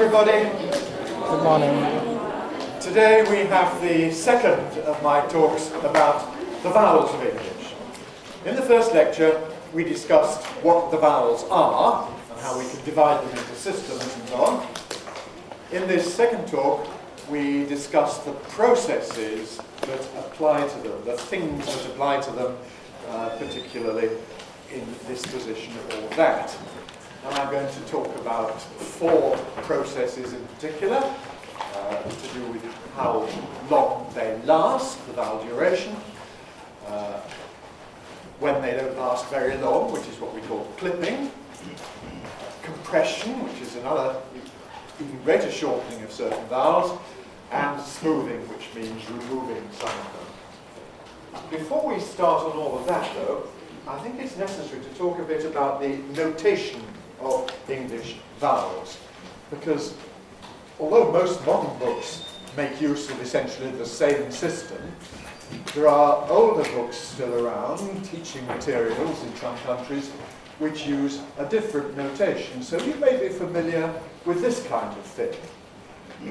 everybody. Good morning. Today we have the second of my talks about the vowels of English. In the first lecture we discussed what the vowels are and how we can divide them into systems and so on. In this second talk we discussed the processes that apply to them, the things that apply to them, particularly in this position or that. And I'm going to talk about four processes in particular, to do with how long they last, the vowel duration, when they don't last very long, which is what we call clipping, compression, which is another even greater shortening of certain vowels, and smoothing, which means removing some of them. Before we start on all of that, though, I think it's necessary to talk a bit about the notation of English vowels, because although most modern books make use of essentially the same system, there are older books still around, teaching materials in some countries, which use a different notation. So you may be familiar with this kind of thing,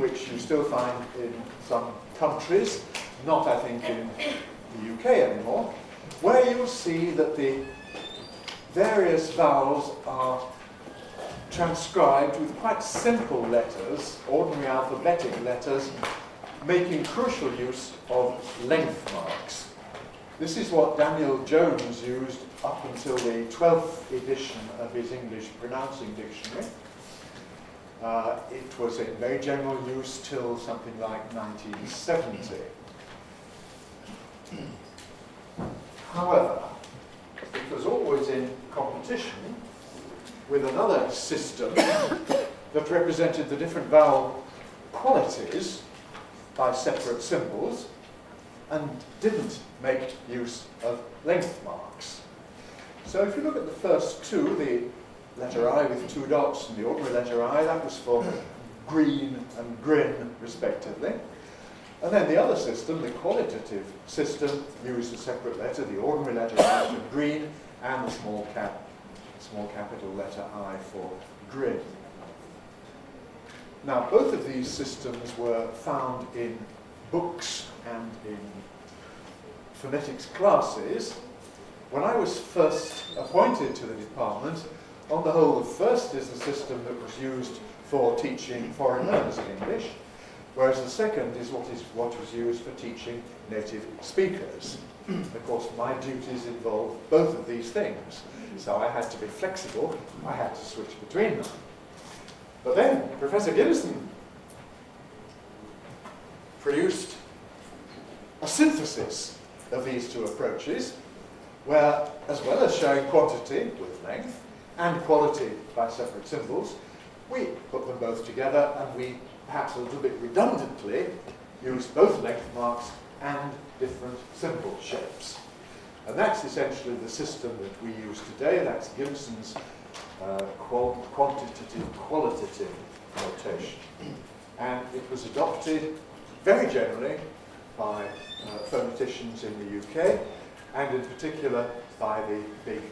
which you still find in some countries, not I think in the UK anymore, where you'll see that the various vowels are transcribed with quite simple letters, ordinary alphabetic letters, making crucial use of length marks. This is what Daniel Jones used up until the 12th edition of his English pronouncing dictionary. It was in very general use till something like 1970. However, it was always in competition with another system that represented the different vowel qualities by separate symbols and didn't make use of length marks. So if you look at the first two, the letter I with two dots and the ordinary letter I, that was for green and grin respectively. And then the other system, the qualitative system, used a separate letter, the ordinary letter I for green and the small capital letter I for grin. Now, both of these systems were found in books and in phonetics classes. When I was first appointed to the department, on the whole, the first is the system that was used for teaching foreign learners of English, whereas the second is what was used for teaching native speakers. Of course, my duties involved both of these things, so I had to be flexible. I had to switch between them. But then Professor Gibson produced a synthesis of these two approaches, where, as well as showing quantity with length and quality by separate symbols, we put them both together and we, perhaps a little bit redundantly, use both length marks and different symbol shapes. And that's essentially the system that we use today. That's Gibson's quantitative notation. And it was adopted very generally by phoneticians in the UK, and in particular by the big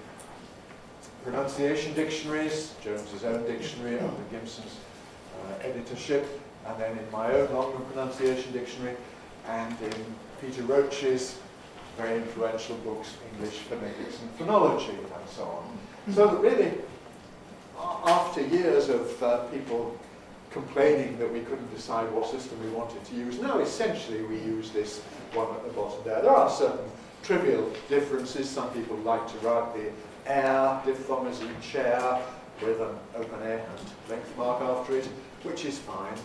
pronunciation dictionaries, Jones's own dictionary under Gibson's editorship, and then in my own London pronunciation dictionary, and in Peter Roach's very influential books, English, Phonetics and Phonology, and so on. So that really, after years of people complaining that we couldn't decide what system we wanted to use, now essentially we use this one at the bottom there. There are certain trivial differences. Some people like to write the air diphthong as in chair with an open air and length mark after it, which is fine.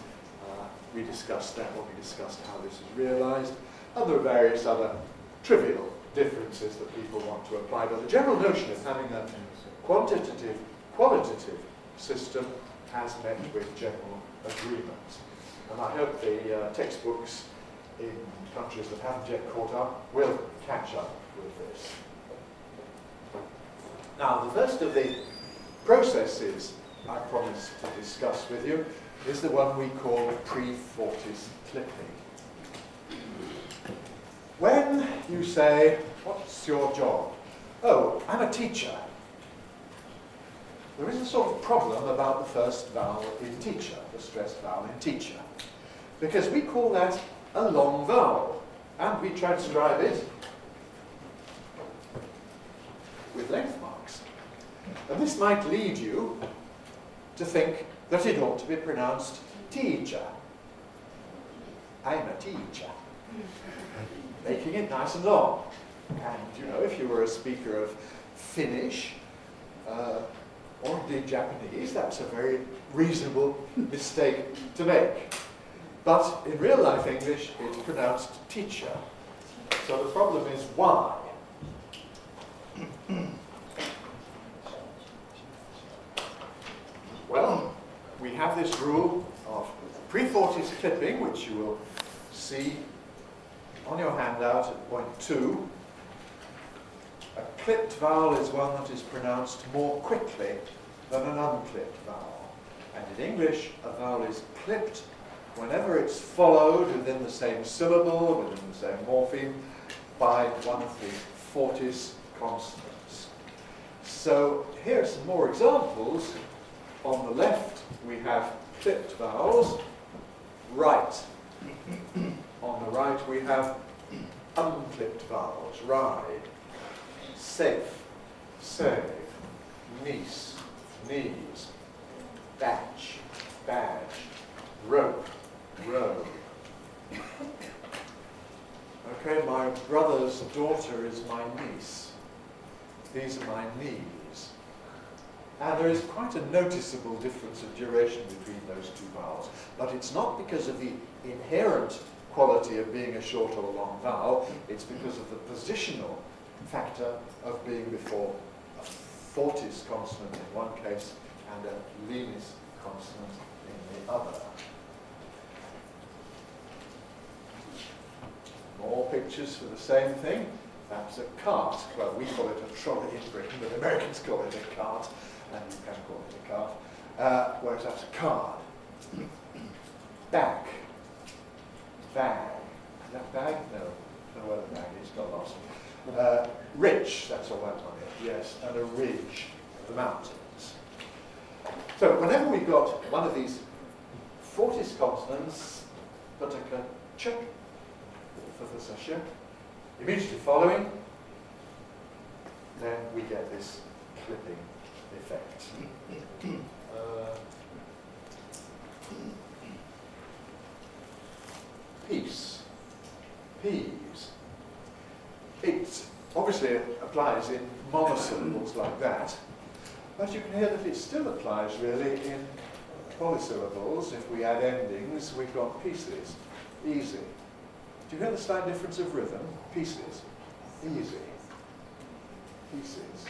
We discussed that when we discussed how this is realized. And there are various other trivial differences that people want to apply. But the general notion of having a quantitative, qualitative system has met with general agreement. And I hope the textbooks in countries that haven't yet caught up will catch up with this. Now, the first of the processes I promised to discuss with you is the one we call Pre-Fortis Clipping. When you say, what's your job? Oh, I'm a teacher. there is a sort of problem about the first vowel in teacher, the stressed vowel in teacher, because we call that a long vowel, and we transcribe it with length marks. And this might lead you to think that it ought to be pronounced teacher. I'm a teacher. Making it nice and long. And, you know, if you were a speaker of Finnish or indeed Japanese, that's a very reasonable mistake to make. But in real life English, it's pronounced teacher. So the problem is why? Well, we have this rule of Pre-Fortis Clipping, which you will see on your handout at point 2. A clipped vowel is one that is pronounced more quickly than an unclipped vowel. And in English, a vowel is clipped whenever it's followed within the same syllable, within the same morpheme, by one of the Fortis consonants. So here are some more examples. On the left, we have clipped vowels. Right. On the right, we have unclipped vowels. Ride, safe, save, niece, knees, batch, badge, rope, robe. Okay, my brother's daughter is my niece. These are my knees. And there is quite a noticeable difference of duration between those two vowels. But it's not because of the inherent quality of being a short or a long vowel, it's because of the positional factor of being before a Fortis consonant in one case and a Lenis consonant in the other. More pictures for the same thing. That's a cart. Well, we call it a trolley in Britain, but Americans call it a cart, and you can call it a cart, whereas that's a card. Back. Bag. Is that bag? No. I don't know where the bag is, got lost. Rich, that's all right on it, yes, and a ridge, the mountains. So whenever we've got one of these Fortis consonants, pataka, ch, immediately following, then we get this clipping effect. Peace, peas. It obviously applies in monosyllables like that, but you can hear that it still applies really in polysyllables. If we add endings, we've got pieces, easy. Do you hear the slight difference of rhythm? Pieces, easy, pieces,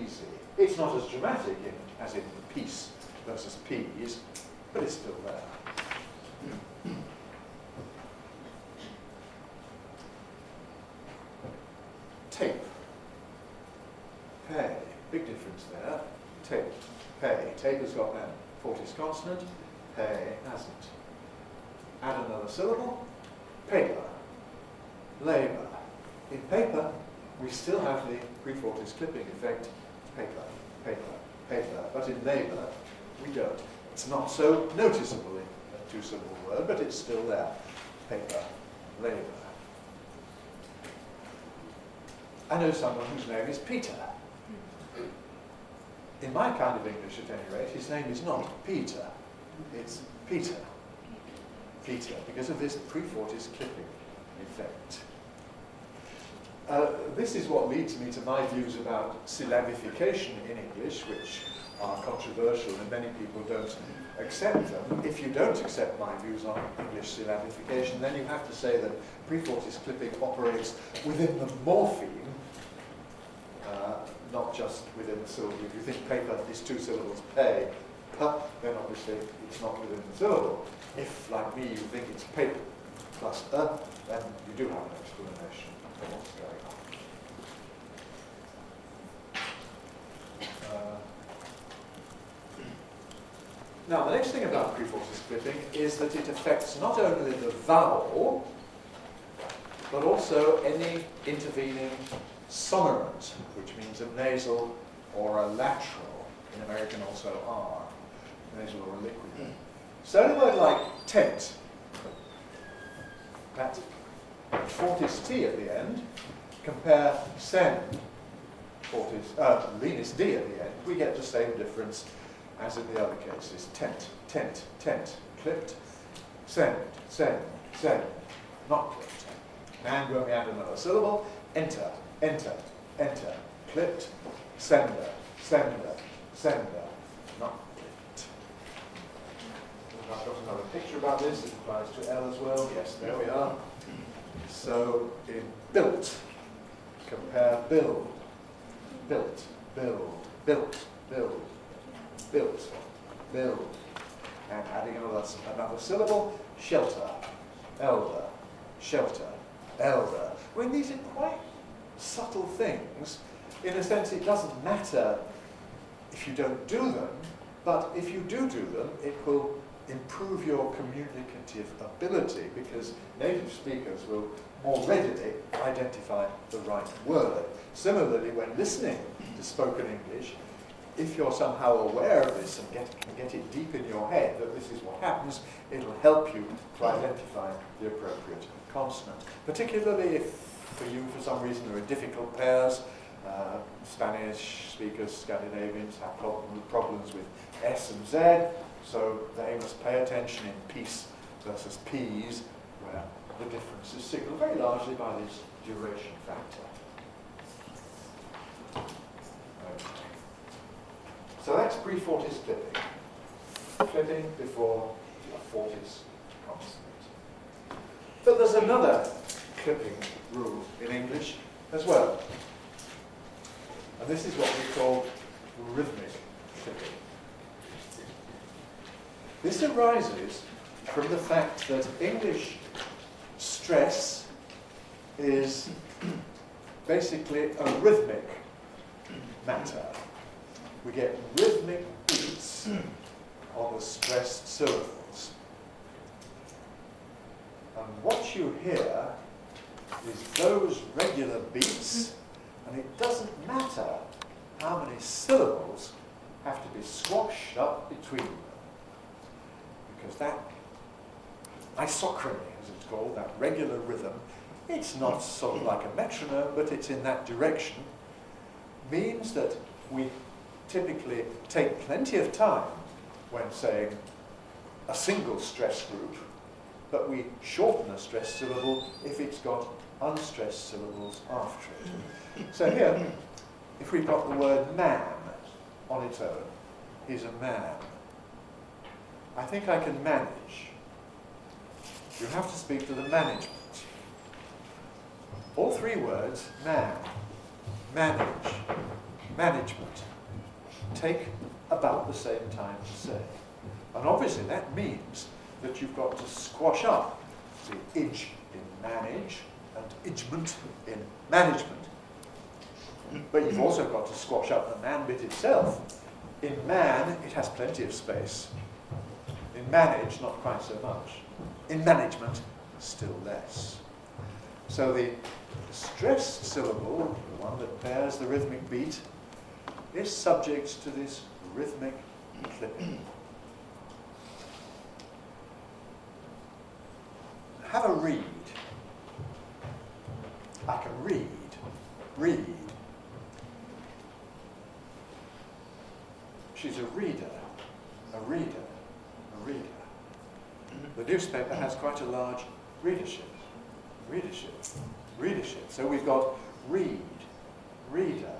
easy. It's not as dramatic as in piece versus peas, but it's still there. Tape, pay, big difference there. Tape, pay. Tape has got that Fortis consonant, pay hasn't. Add another syllable, paper, labour. In paper, we still have the Pre-Fortis clipping effect, paper, paper, paper, but in labour, we don't. It's not so noticeable in a two-syllable word, but it's still there. Paper, labour. I know someone whose name is Peter. In my kind of English, at any rate, his name is not Peter. It's Peter. Peter, because of this Pre-Fortis clipping effect. This is what leads me to my views about syllabification in English, which are controversial and many people don't accept them. If you don't accept my views on English syllabification, then you have to say that Pre-Fortis clipping operates within the morpheme, not just within the syllable. If you think paper is two syllables, pay, then obviously it's not within the syllable. If, like me, you think it's paper plus then you do have an explanation for what's going on. Now, the next thing about Pre-Fortis clipping is that it affects not only the vowel, but also any intervening sonorant, which means a nasal or a lateral In American also R. Nasal or liquid. So in a word like tent, that fortis T at the end, compare sen, fortis, lenis D at the end, we get the same difference as in the other cases. Tent, tent, tent, clipped, send, send, send, not clipped. And when we add another syllable, enter, enter, enter, clipped, sender, sender, sender, not clipped. And I've got another picture about this. It applies to L as well. Yes, there we are. So in built, compare build, built, build, built, build, built, build. And adding another syllable, shelter, elder, shelter, elder. I mean, these are quite subtle things. In a sense, it doesn't matter if you don't do them, but if you do them, it will improve your communicative ability because native speakers will more readily identify the right word. Similarly, when listening to spoken English, if you're somehow aware of this and get it deep in your head that this is what happens, it'll help you to identify the appropriate consonant. Particularly if, for you, for some reason, there are difficult pairs. Spanish speakers, Scandinavians have problems with S and Z, so they must pay attention in peace versus peas, where the difference is signaled very largely by this duration factor. Okay. So that's pre-fortis clipping. Clipping before a fortis consonant. But there's another clipping rule in English as well. And this is what we call rhythmic clipping. This arises from the fact that English stress is basically a rhythmic matter. We get rhythmic beats on the stressed syllables. And what you hear is those regular beats, and it doesn't matter how many syllables have to be squashed up between them. Because that isochrony, as it's called, that regular rhythm, it's not sort of like a metronome, but it's in that direction, means that we typically take plenty of time when saying a single stress group, but we shorten a stressed syllable if it's got unstressed syllables after it. So here, if we've got the word man on its own, he's a man. I think I can manage. You have to speak to the management. All three words, man, manage, management, take about the same time to say. And obviously that means that you've got to squash up the ij in manage and ijment in management. But you've also got to squash up the man bit itself. In man, it has plenty of space. In manage, not quite so much. In management, still less. So the stressed syllable, the one that bears the rhythmic beat, is subject to this rhythmic clipping. Have a read. I can read. Read. She's a reader. A reader. A reader. The newspaper has quite a large readership. Readership. Readership. So we've got read, reader,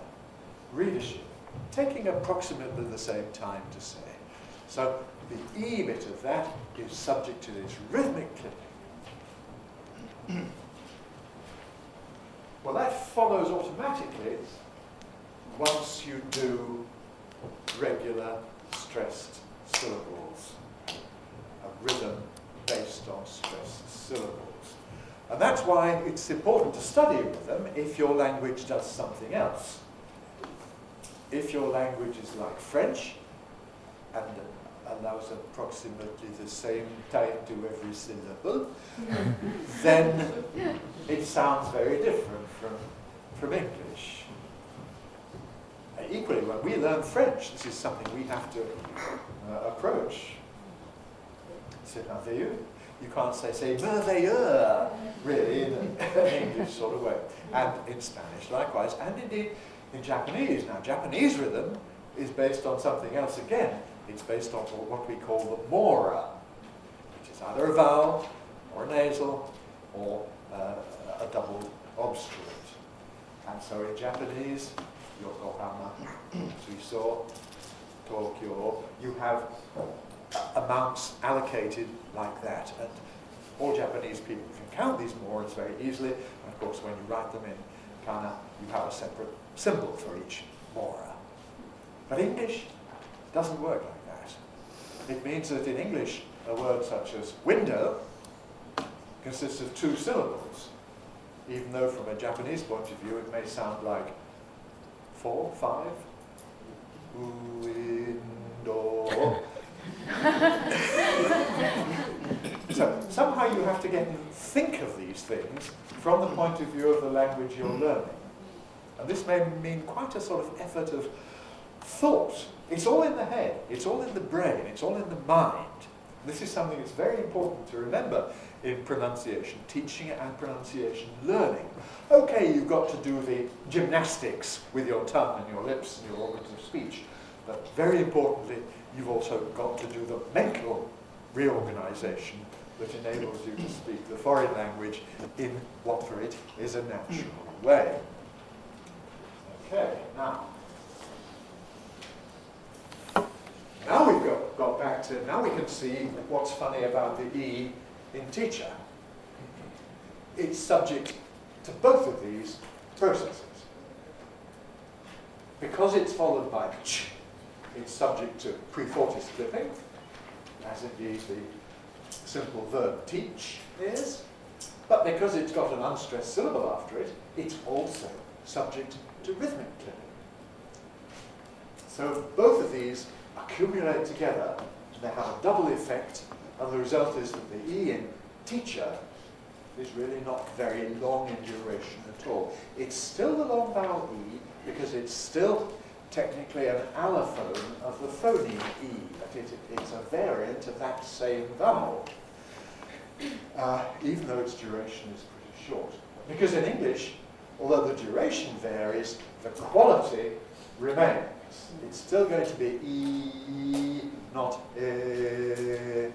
readership, taking approximately the same time to say. So the E bit of that is subject to this rhythmic clipping. Well, that follows automatically once you do regular stressed syllables, a rhythm based on stressed syllables. And that's why it's important to study rhythm if your language does something else. If your language is like French and allows approximately the same time to every syllable, then it sounds very different from English. equally, when we learn French, this is something we have to approach. C'est merveilleux. You can't say merveilleux, really, in an English sort of way. And in Spanish, likewise, and indeed in Japanese. Now, Japanese rhythm is based on something else again. It's based on what we call the mora, which is either a vowel, or a nasal, or a double obstruent. And so in Japanese, Yokohama, Suiso, Tokyo, you have amounts allocated like that. And all Japanese people can count these moras very easily. And of course, when you write them in kana, you have a separate symbol for each mora. But English doesn't work like that. It means that in English, a word such as window consists of 2 syllables, even though from a Japanese point of view it may sound like 4, 5, window. So somehow you have to get and think of these things from the point of view of the language you're learning. And this may mean quite a sort of effort of thought. It's all in the head, it's all in the brain, it's all in the mind. This is something that's very important to remember in pronunciation, teaching and pronunciation learning. Okay, you've got to do the gymnastics with your tongue and your lips and your organs of speech, but very importantly, you've also got to do the mental reorganization that enables you to speak the foreign language in what for it is a natural way. Okay, now we've got back to, now we can see what's funny about the E in teacher. It's subject to both of these processes. Because it's followed by ch, it's subject to Pre-Fortis Clipping, as indeed the simple verb teach is. But because it's got an unstressed syllable after it, it's also subject to rhythmic clipping. So both of these accumulate together, they have a double effect, and the result is that the E in teacher is really not very long in duration at all. It's still the long vowel E because it's still technically an allophone of the phoneme E, but it's a variant of that same vowel, even though its duration is pretty short. Because in English, although the duration varies, the quality remains. It's still going to be E, not E.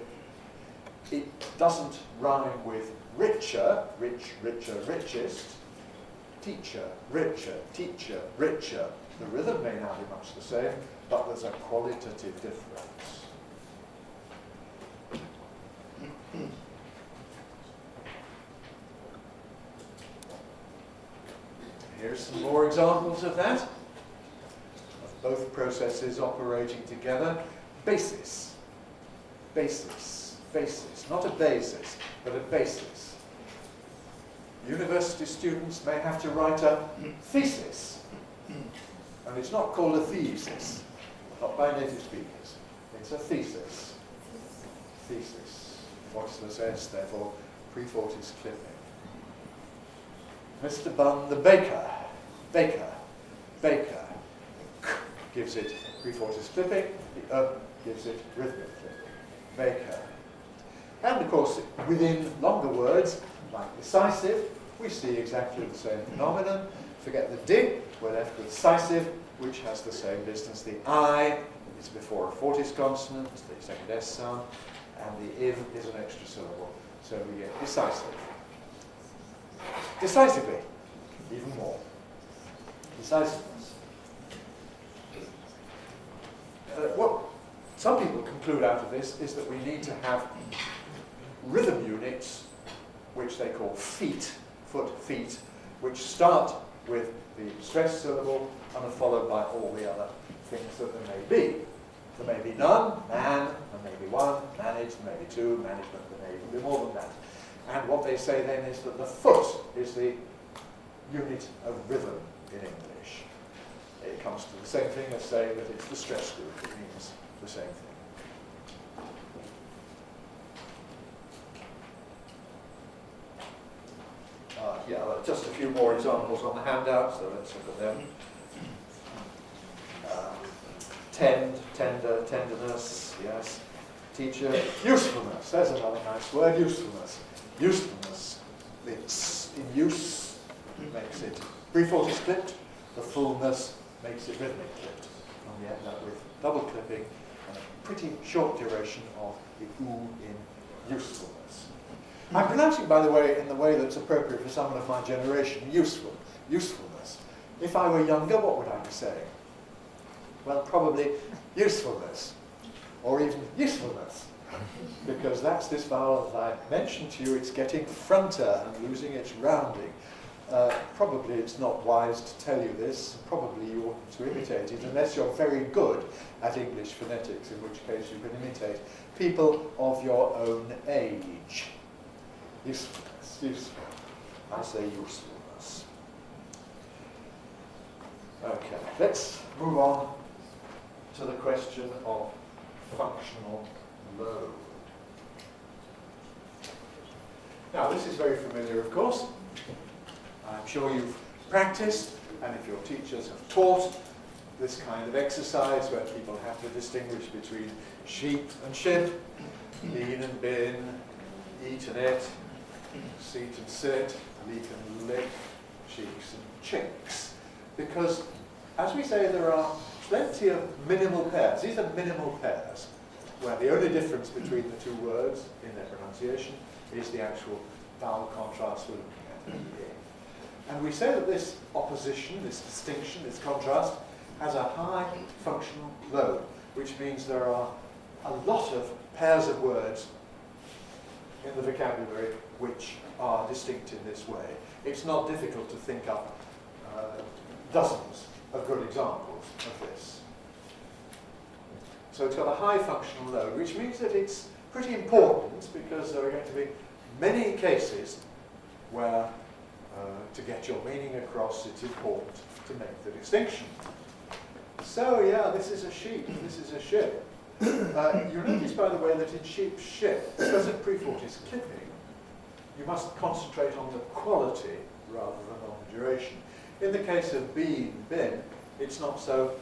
It doesn't rhyme with richer, rich, richer, richest, teacher, richer, teacher, richer. The rhythm may now be much the same, but there's a qualitative difference. Here's some more examples of that. Both processes operating together. Basis, basis, basis. Not a basis, but a basis. University students may have to write a thesis. And it's not called a thesis, not by native speakers. It's a thesis. Thesis. Voiceless S, therefore, Pre-Fortis Clipping. Mr. Bunn the baker. Baker. Baker. Gives it Pre-Fortis Clipping, the gives it rhythmic clipping. Baker. And of course, within longer words, like decisive, we see exactly the same phenomenon. Forget the D, we're left with decisive, which has the same distance. The I is before a Fortis consonant, the second S sound, and the IV is an extra syllable. So we get decisive. Decisively, even more. Decisiveness. What some people conclude out of this is that we need to have rhythm units, which they call feet, foot, feet, which start with the stressed syllable and are followed by all the other things that there may be. There may be none, man, there may be one, manage, there may be two, management, there may be more than that. And what they say then is that the foot is the unit of rhythm in English. It comes to the same thing as saying that it's the stress group. It means the same thing. Just a few more examples on the handout, so let's look at them. tend, tender, tenderness, yes. Teacher, usefulness. There's another nice word, usefulness. Usefulness. It's in use, makes it Pre-Fortis clipped. The fullness makes it rhythmic clipped. And we end up with double clipping and a pretty short duration of the oo in usefulness. I'm pronouncing, by the way, in the way that's appropriate for someone of my generation, usefulness. If I were younger, what would I be saying? Well, probably usefulness, or even usefulness, because that's this vowel that I mentioned to you. It's getting fronter and losing its rounding. Probably it's not wise to tell you this. Probably you oughtn't to imitate it, unless you're very good at English phonetics, in which case you can imitate people of your own age. Usefulness, useful. I say usefulness. Okay, let's move on to the question of functional load. Now, this is very familiar, of course. I'm sure you've practiced, and if your teachers have taught this kind of exercise where people have to distinguish between sheep and ship, lean and bin, eat and it, seat and sit, leak and lick, cheeks and chinks. Because, as we say, there are plenty of minimal pairs. These are minimal pairs, where the only difference between the two words in their pronunciation is the actual vowel contrast we're looking at. And we say that this opposition, this distinction, this contrast, has a high functional load, which means there are a lot of pairs of words in the vocabulary which are distinct in this way. It's not difficult to think up dozens of good examples of this. So it's got a high functional load, which means that it's pretty important, because there are going to be many cases where to get your meaning across, it's important to make the distinction. So yeah, this is a sheep, this is a ship. You notice, by the way, that in sheep, ship, because of Pre-Fortis clipping, you must concentrate on the quality rather than on the duration. In the case of bean, bin, it's not so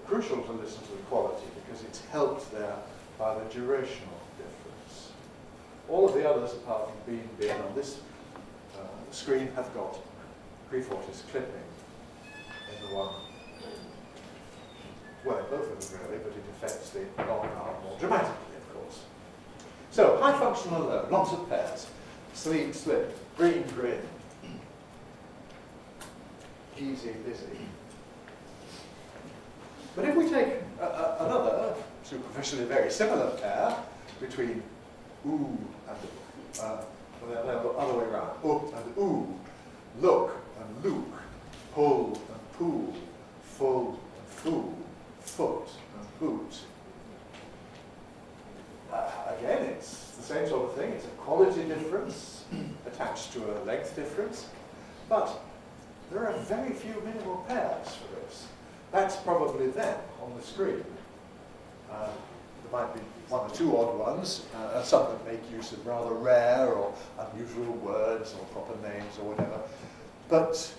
crucial to listen to the quality, because it's helped there by the durational difference. All of the others, apart from bean, bin, on this screen have got Pre-Fortis clipping in the one. Well, both of them really, but it affects the long R more dramatically, of course. So, high functional load, lots of pairs. Sleep, slip, green, grin. Easy, busy. But if we take another, superficially very similar pair between oo and the other way around, up and oo, look and luke, pull and pool, full and fool, foot and boot. Again, it's the same sort of thing. It's a quality difference attached to a length difference, but there are very few minimal pairs for this. That's probably them on the screen. There might be one or two odd ones, some that make use of rather rare or unusual words or proper names or whatever, but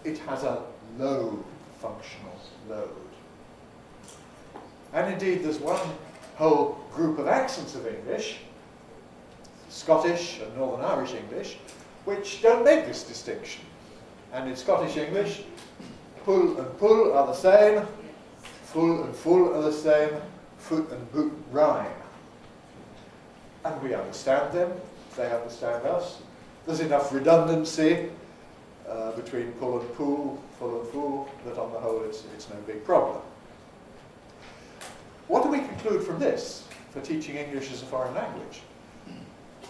it has a low functional load. And indeed, there's one whole group of accents of English, Scottish and Northern Irish English, which don't make this distinction. And in Scottish English, pull and pull are the same, full and full are the same, foot and boot rhyme. And we understand them, they understand us. There's enough redundancy between pull and pool, full and fool, that on the whole it's no big problem. What do we conclude from this for teaching English as a foreign language?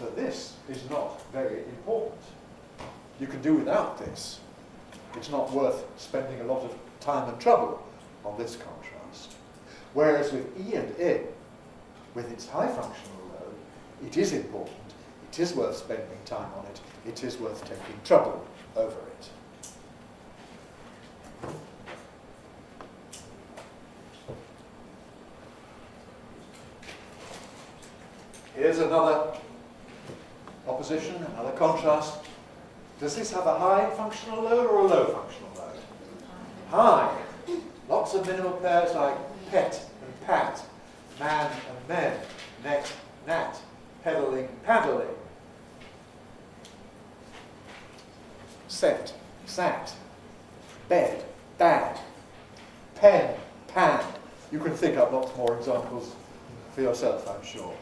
That this is not very important. You can do without this. It's not worth spending a lot of time and trouble on this contrast. Whereas with E and I, with its high functional load, it is important, it is worth spending time on it, it is worth taking trouble over it. Here's another opposition, another contrast. Does this have a high functional load or a low functional load? High. Lots lots of minimal pairs like pet and pat, man and men, net, nat, pedaling, paddling. Set, sat, bed, bad, pen, pan. You can think up lots more examples for yourself, I'm sure.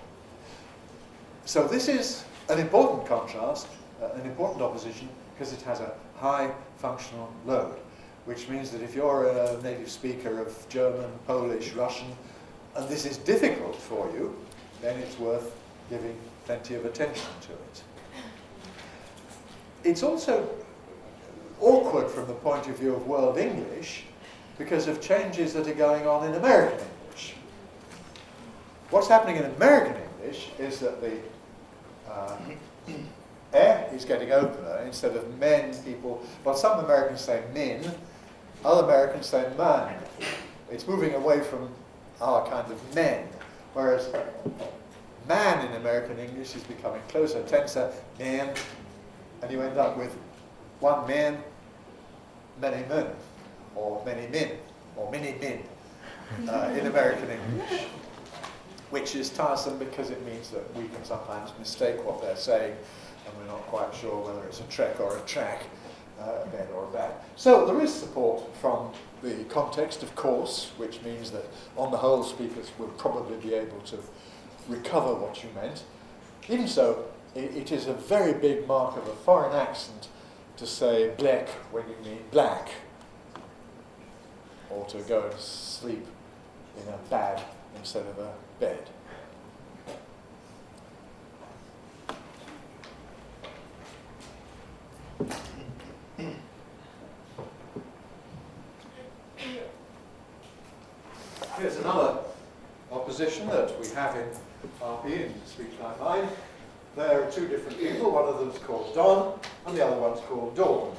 So this is an important contrast, an important opposition, because it has a high functional load, which means that if you're a native speaker of German, Polish, Russian, and this is difficult for you, then it's worth giving plenty of attention to it. It's also awkward from the point of view of world English because of changes that are going on in American English. What's happening in American English is that the is getting opener. Instead of men, people, well, some Americans say min, other Americans say man. It's moving away from our kind of men, whereas man in American English is becoming closer, tenser, man, and you end up with one man, many men, or many men, or many men in American English, which is tiresome because it means that we can sometimes mistake what they're saying and we're not quite sure whether it's a trek or a track, a bed or a bag. So there is support from the context, of course, which means that on the whole speakers will probably be able to recover what you meant. Even so, it is a very big mark of a foreign accent to say black when you mean black, or to go and sleep in a bag instead of a bed. Here's another opposition that we have in RP, in speech like mine. There are two different people. One of them is called Don, and the other one's called Dawn.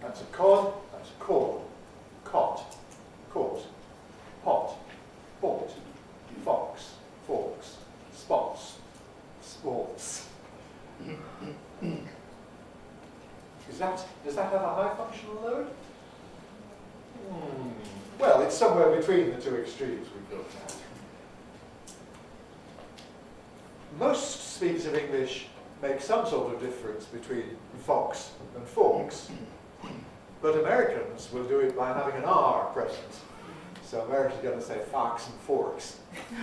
That's a cod, that's a cord. Cot, court, pot, port, fox, forks, spots, sports. Does that have a high functional load? Well, it's somewhere between the two extremes we've looked at. Most speakers of English make some sort of difference between fox and forks, but Americans will do it by having an R present. So Americans are going to say fox and forks,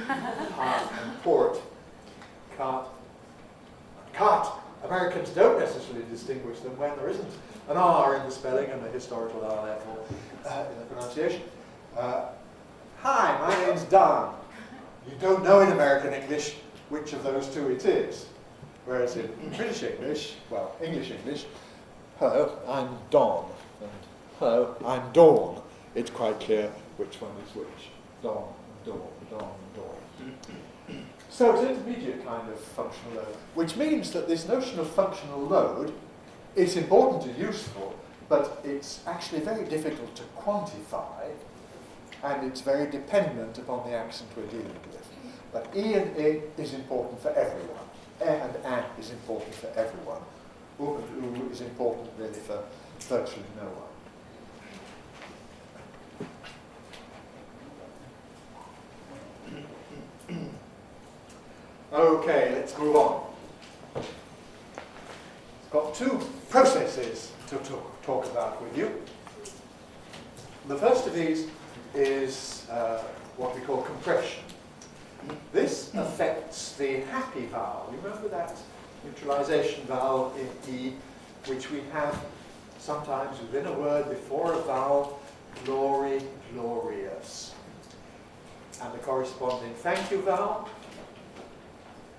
pot and port, cot, cot. Americans don't necessarily distinguish them when there isn't an R in the spelling and a historical R therefore in the pronunciation. Hi, my name's Don. You don't know in American English which of those two it is. Whereas in British English, well, English English, hello, I'm Don. And hello, I'm Dawn. It's quite clear which one is which. Dawn, dawn, dawn, dawn. So it's an intermediate kind of functional load, which means that this notion of functional load is important and useful, but it's actually very difficult to quantify, and it's very dependent upon the accent we're dealing with. But E and I is important for everyone. E and A is important for everyone. U and U is important really for virtually no one. Okay, let's move on. I've got two processes to talk about with you. The first of these is what we call compression. This affects the happy vowel. You remember that neutralization vowel in E, which we have sometimes within a word before a vowel, glory, glorious. And the corresponding thank you vowel,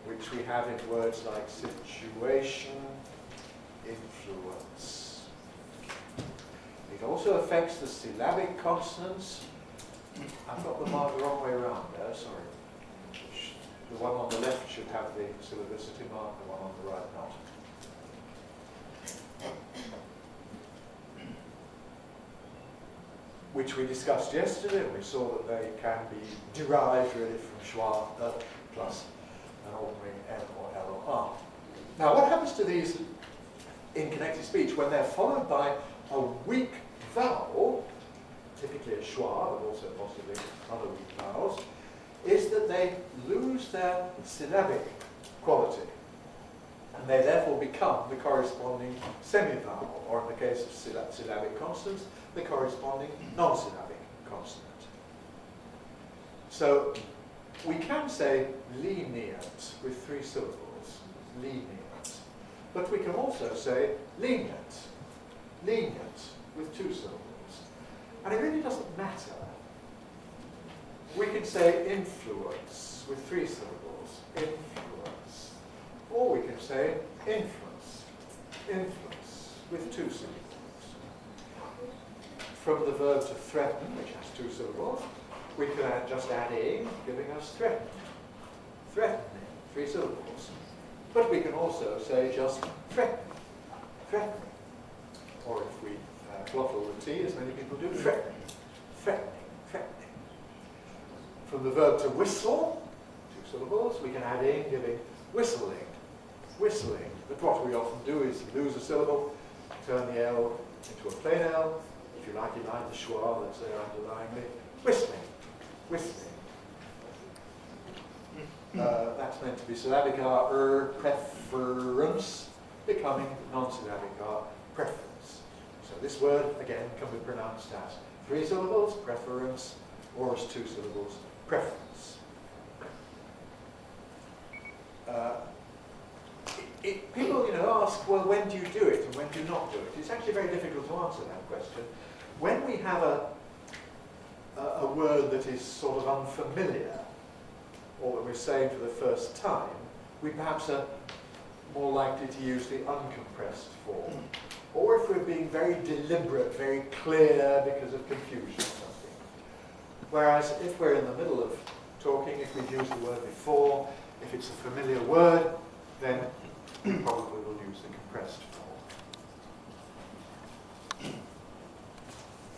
which we have in words like situation, influence. It also affects the syllabic consonants. I've got them marked the wrong way around there, sorry. The one on the left should have the syllabicity mark, the one on the right not. Which we discussed yesterday, and we saw that they can be derived really from schwa plus an ordinary N or L or R. Now, what happens to these in connected speech when they're followed by a weak vowel typically a schwa, but also possibly other weak vowels, is that they lose their syllabic quality. And they therefore become the corresponding semi-vowel, or in the case of syllabic consonants, the corresponding non-syllabic consonant. So we can say lenient with 3 syllables, lenient. But we can also say lenient, lenient with 2 syllables. And it really doesn't matter. We can say influence with 3 syllables, influence. Or we can say influence, influence with 2 syllables. From the verb to threaten, which has 2 syllables, we can just add in, giving us threaten, threatening, 3 syllables. But we can also say just threatening, threatening. Or if we glottal the T, as many people do, threatening, threatening, threatening. From the verb to whistle, 2 syllables, we can add in, giving whistling, whistling. But what we often do is lose a syllable, turn the L into a plain L, if you like it like the schwa that's there underlyingly, whistling, whistling. That's meant to be syllabic R, preference, becoming non-syllabic R, preference. So this word, again, can be pronounced as 3 syllables, preference, or as 2 syllables, preference. People, ask, well, when do you do it and when do you not do it? It's actually very difficult to answer that question. When we have a word that is sort of unfamiliar, or that we're saying for the first time, we perhaps are more likely to use the uncompressed form. Or if we're being very deliberate, very clear because of confusion or something. Whereas if we're in the middle of talking, if we've used the word before, if it's a familiar word, then we probably will use the compressed form.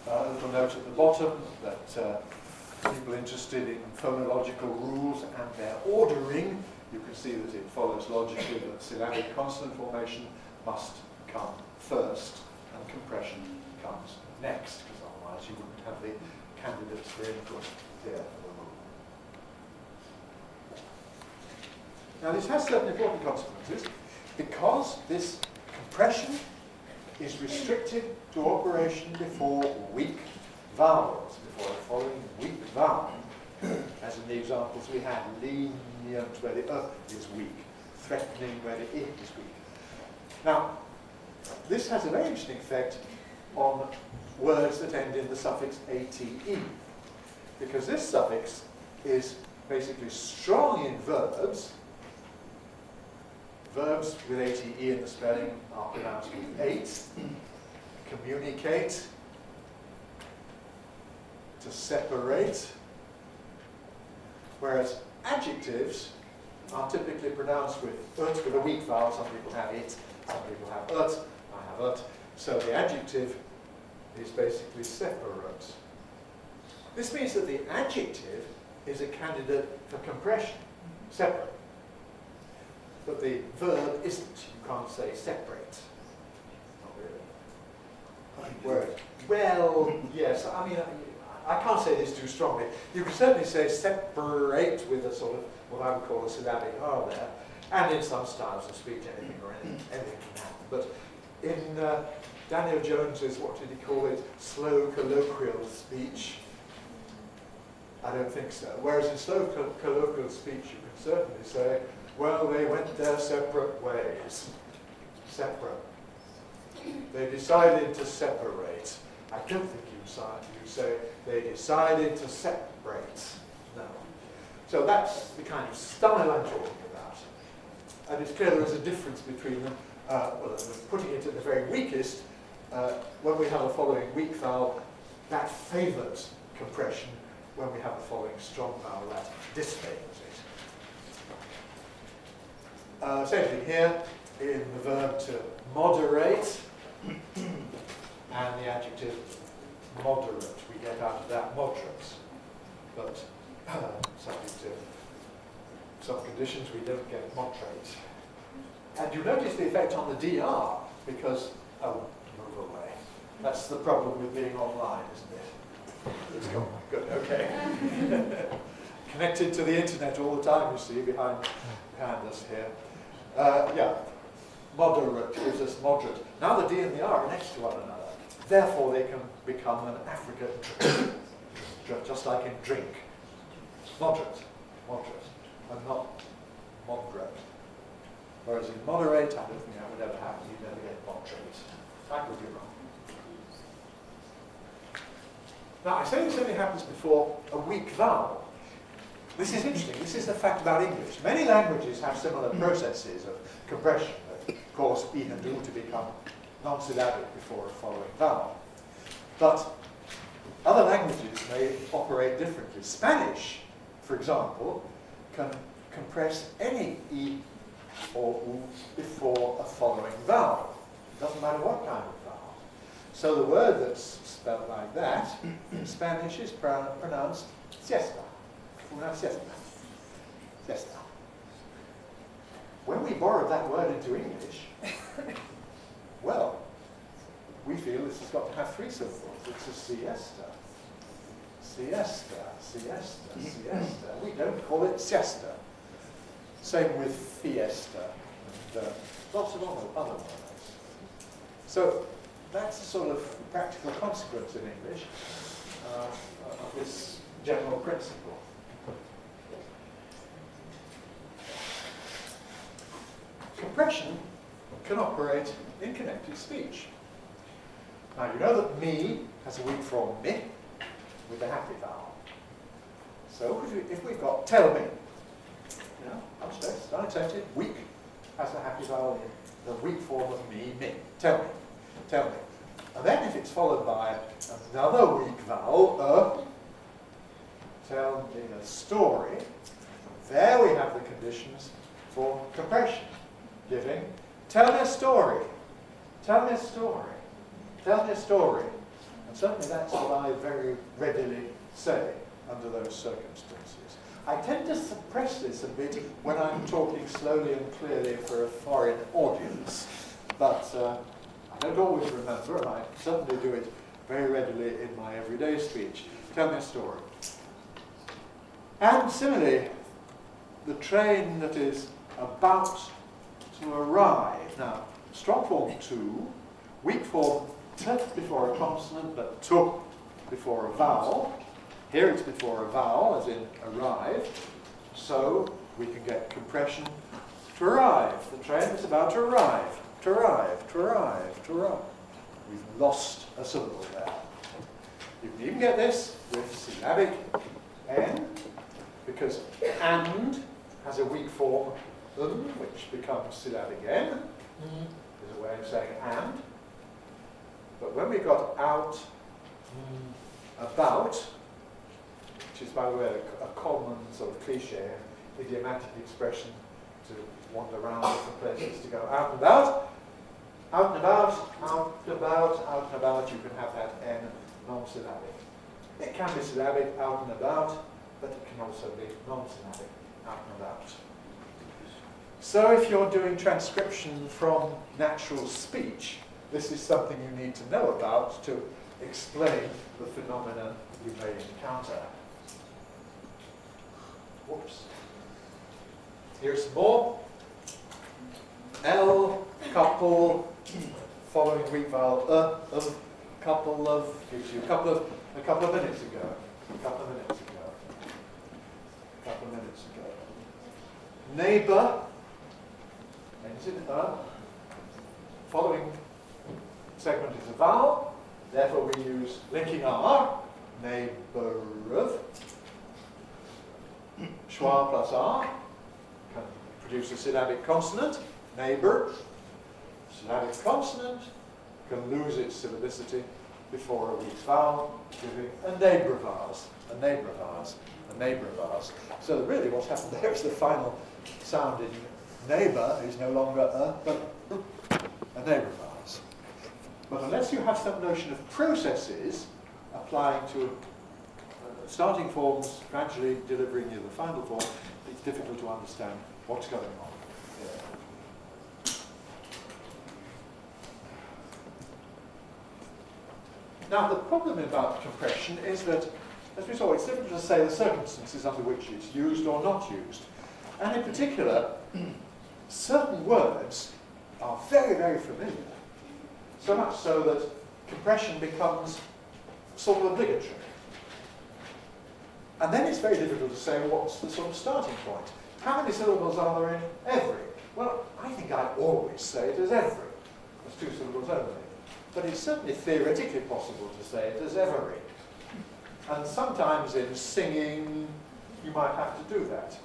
A little note at the bottom that people interested in phonological rules and their ordering, you can see that it follows logically that syllabic consonant formation must come first and compression comes next, because otherwise you wouldn't have the candidates for input here. Now this has certain important consequences, because this compression is restricted to operation before weak vowels, before the following weak vowel. As in the examples we had, lenient where the is weak, threatening where the I is weak. Now, this has a very interesting effect on words that end in the suffix ate, because this suffix is basically strong in verbs. Verbs with ate in the spelling are pronounced with 8. Communicate, to separate, whereas adjectives are typically pronounced with ut, with a weak vowel. Some people have it, some people have ut, I have ut. So the adjective is basically separate. This means that the adjective is a candidate for compression, separate. But the verb isn't. You can't say separate. Not really. Word. Well, yes, I mean, I can't say this too strongly. You can certainly say separate with a sort of what I would call a syllabic R there, and in some styles of speech, anything can happen. But in Daniel Jones's, what did he call it, slow colloquial speech, I don't think so. Whereas in slow colloquial speech, you can certainly say, well, they went their separate ways. Separate. They decided to separate. I don't think you say they decided to separate. No. So that's the kind of style I'm talking about. And it's clear there is a difference between them. Well, putting it at the very weakest, when we have a following weak vowel, that favours compression. When we have a following strong vowel, that disfavours it. Same thing here, in the verb to moderate, and the adjective moderate. We get out of that moderate. But subject to some conditions, we don't get moderate. And you notice the effect on the DR, because, oh, move away. That's the problem with being online, isn't it? It's gone. Good, okay. Connected to the internet all the time, you see, behind us here. Yeah, moderate gives us moderate. Now the D and the R are next to one another. Therefore, they can become an affricate drink, just like in drink. Moderate, and not moderate. Whereas in moderate, I don't think that would ever happen. You'd never get moderate. That would be wrong. Now, I say this only happens before a weak vowel. This is interesting. This is the fact about English. Many languages have similar processes of compression that cause E and U to become non-syllabic before a following vowel. But other languages may operate differently. Spanish, for example, can compress any E or U before a following vowel. It doesn't matter what kind of vowel. So the word that's spelled like that in Spanish is pronounced siesta. Una siesta. Siesta. When we borrowed that word into English, well, we feel this has got to have three syllables. It's a siesta. Siesta, siesta, siesta. We don't call it siesta. Same with fiesta and lots of other words. So that's a sort of practical consequence in English of this general principle. Compression can operate in connected speech. Now you know that me has a weak form mi with a happy vowel. So if we've got tell me, you know, unstressed, unaccented, weak has a happy vowel in the weak form of mi, tell me, tell me. And then if it's followed by another weak vowel, tell me a story, there we have the conditions for compression, giving tell me a story, tell me a story, tell me a story. And certainly that's what I very readily say under those circumstances. I tend to suppress this a bit when I'm talking slowly and clearly for a foreign audience, but I don't always remember, and I certainly do it very readily in my everyday speech. Tell me a story. And similarly, the train that is about to arrive. Now, strong form to, weak form t before a consonant, but t before a vowel. Here it's before a vowel, as in arrive. So we can get compression to arrive. The train is about to arrive. To arrive, to arrive, to arrive. We've lost a syllable there. You can even get this with syllabic n, because and has a weak form which becomes syllabic n. Is a way of saying and. But when we got out, about, which is, by the way, a common sort of cliche, idiomatic expression to wander around different places, to go out and about, out and about, out and about, out and about, you can have that n non-syllabic. It can be syllabic, out and about, but it can also be non-syllabic, out and about. So if you're doing transcription from natural speech, this is something you need to know about to explain the phenomena you may encounter. Whoops. Here's some more. L, couple, following weak vowel, of, couple of, gives you a couple of minutes ago. Neighbour, ends in following segment is a vowel, therefore we use linking R, neighbour of. Schwa plus R can produce a syllabic consonant, neighbour. Syllabic consonant can lose its syllabicity before a weak vowel, giving a neighbour vowels, a neighbour vowels, a neighbour vowels. So really what's happened there is the final sound in neighbour is no longer but a neighbour vowels. But unless you have some notion of processes applying to starting forms, gradually delivering you the final form, it's difficult to understand what's going on. Now, the problem about compression is that as we saw, it's difficult to say the circumstances under which it's used or not used. And in particular, certain words are very, very familiar. So much so that compression becomes sort of obligatory. And then it's very difficult to say what's the sort of starting point. How many syllables are there in every? Well, I think I always say it as every. There's 2 syllables only. But it's certainly theoretically possible to say it as every. And sometimes in singing, you might have to do that.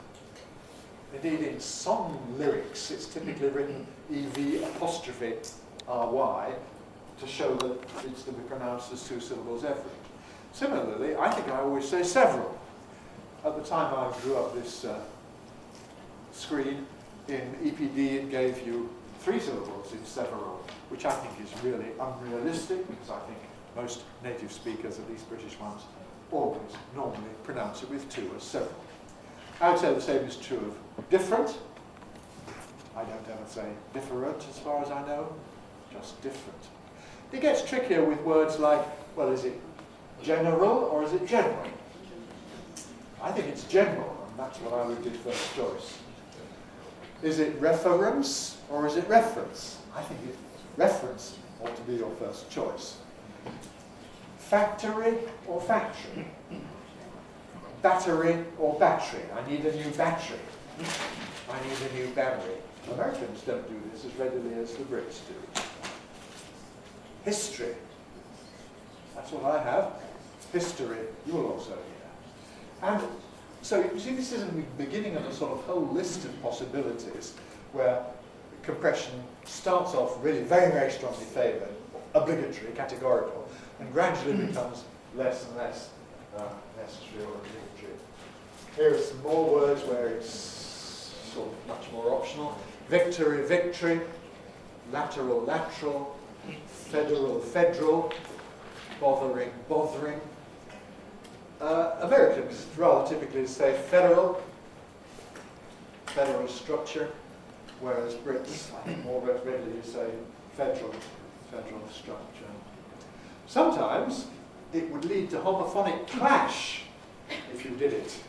Indeed, in song lyrics, it's typically written EV''RY to show that it's to be pronounced as 2 syllables every. Similarly, I think I always say several. At the time I drew up this screen, in EPD it gave you 3 syllables in several, which I think is really unrealistic, because I think most native speakers, at least British ones, always normally pronounce it with 2 as several. I would say the same is true of different. I don't ever say different as far as I know, just different. It gets trickier with words like, well, is it general or is it general? I think it's general, and that's what I would give first choice. Is it reference or is it reference? I think reference ought to be your first choice. Factory or factory? Battery or battery? I need a new battery. I need a new battery. Americans don't do this as readily as the Brits do. History. That's what I have. History, you will also hear. And so you see, this is the beginning of a sort of whole list of possibilities where compression starts off really very, very strongly favoured, obligatory, categorical, and gradually becomes less and less necessary or obligatory. Here are some more words where it's sort of much more optional. Victory, victory, lateral, lateral, federal, federal, bothering, bothering. Americans rather typically say federal structure, whereas Brits, I think, more readily say federal structure. Sometimes it would lead to homophonic clash if you did it.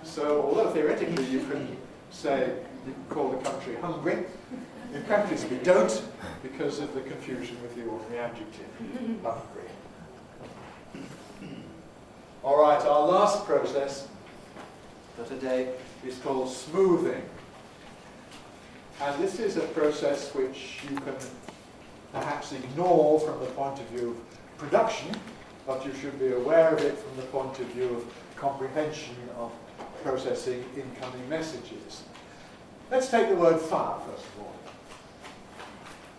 So although theoretically you can say, you can call the country Hungary, in practice we don't, because of the confusion with the ordinary adjective, Hungary. All right, our last process for today is called smoothing. And this is a process which you can perhaps ignore from the point of view of production, but you should be aware of it from the point of view of comprehension of processing incoming messages. Let's take the word far, first of all.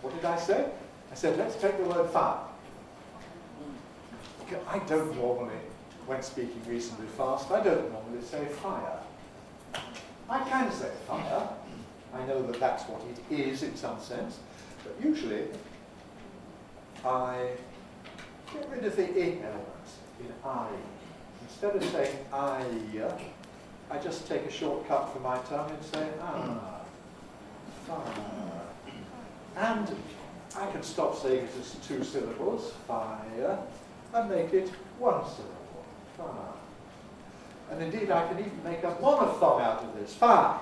What did I say? I said, let's take the word far. I don't normally, when speaking reasonably fast, I don't normally say fire. I can say fire. I know that that's what it is in some sense, but usually I get rid of the I element in I. Instead of saying I just take a shortcut for my tongue and say fire. And I can stop saying it as 2 syllables, fire, and make it 1 syllable, fire. And indeed I can even make a monophthong out of this, fire.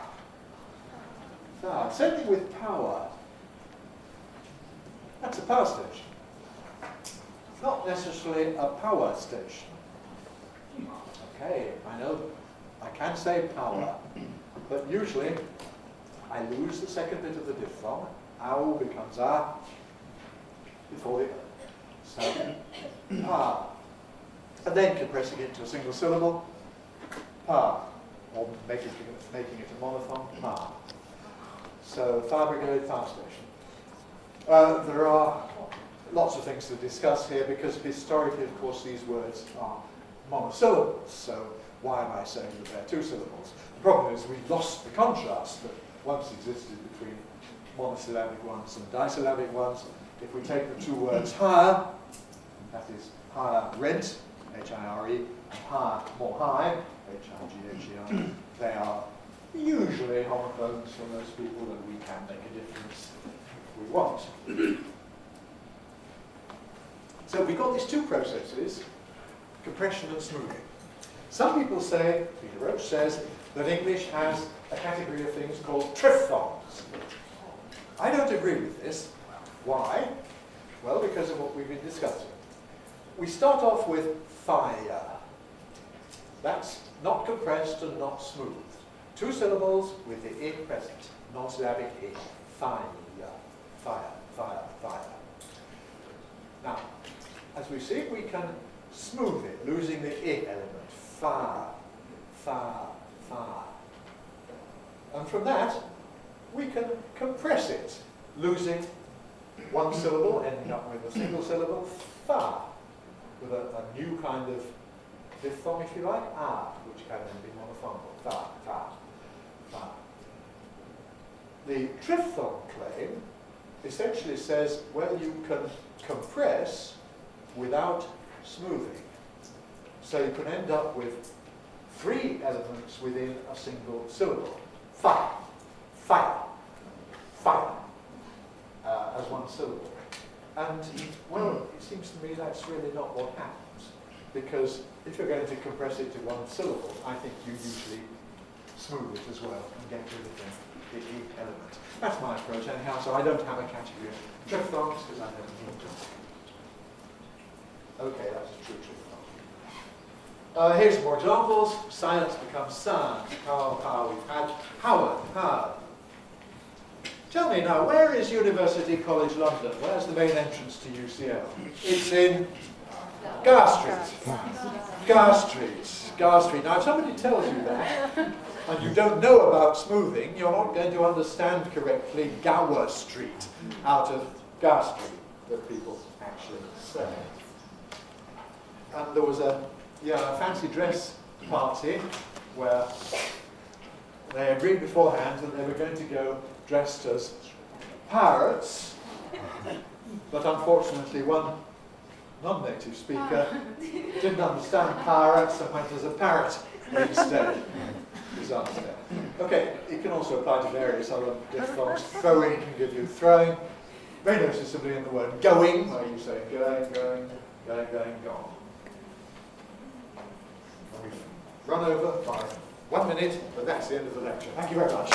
Fire. Same thing with power. That's a power station. Not necessarily a power station. Okay, I know I can say power, but usually I lose the second bit of the diphthong. Ow becomes a before the so pa. And then compressing it to a single syllable, pa, or making it a monophthong, pa. So fire brigade, fire station. There are lots of things to discuss here because historically, of course, these words are monosyllables. So why am I saying that they're 2 syllables? The problem is we've lost the contrast that once existed between monosyllabic ones and disyllabic ones. If we take the 2 words higher, that is higher rent, H-I-R-E, and higher, more high, H-I-G-H-E-I, they are usually homophones for most people, and we can make a difference if we want. So we've got these 2 processes, compression and smoothing. Some people say, Peter Roach says, that English has a category of things called triphthongs. I don't agree with this. Why? Well, because of what we've been discussing. We start off with fire. That's not compressed and not smooth. 2 syllables with the I present. Non-syllabic I. Fire, fire, fire, fire. Now, as we see, we can smooth it, losing the I element. Fire, fire, fire. And from that, we can compress it, losing 1 syllable, ending up with a single syllable, fa, with a new kind of diphthong, if you like, which can then be monophonical, fa, fa, fa. The triphthong claim essentially says, well, you can compress without smoothing. So you can end up with 3 elements within a single syllable. Fire, fire, fire, as 1 syllable. And, well, it seems to me that's really not what happens. Because if you're going to compress it to 1 syllable, I think you usually smooth it as well and get rid of the E element. That's my approach anyhow, so I don't have a category of triphthongs because I don't need them. Okay, that's a true triphthong. Here's some more examples. Silence becomes sound. Power, we've had. Howard, hard. Tell me now, where is University College London? Where's the main entrance to UCL? It's in Gar Street. Gar Street. Gar Street. Now, if somebody tells you that, and you don't know about smoothing, you're not going to understand correctly Gower Street out of Gar Street, that people actually say. And there was a fancy dress party where they agreed beforehand that they were going to go dressed as pirates, but unfortunately one non-native speaker didn't understand pirates and went as a parrot instead. Disaster. Okay, it can also apply to various other diphthongs. Throwing can give you throwing. Very noticeably in the word going, where you say going, going, going, going, gone. And we've run over by 1 minute, but that's the end of the lecture. Thank you very much.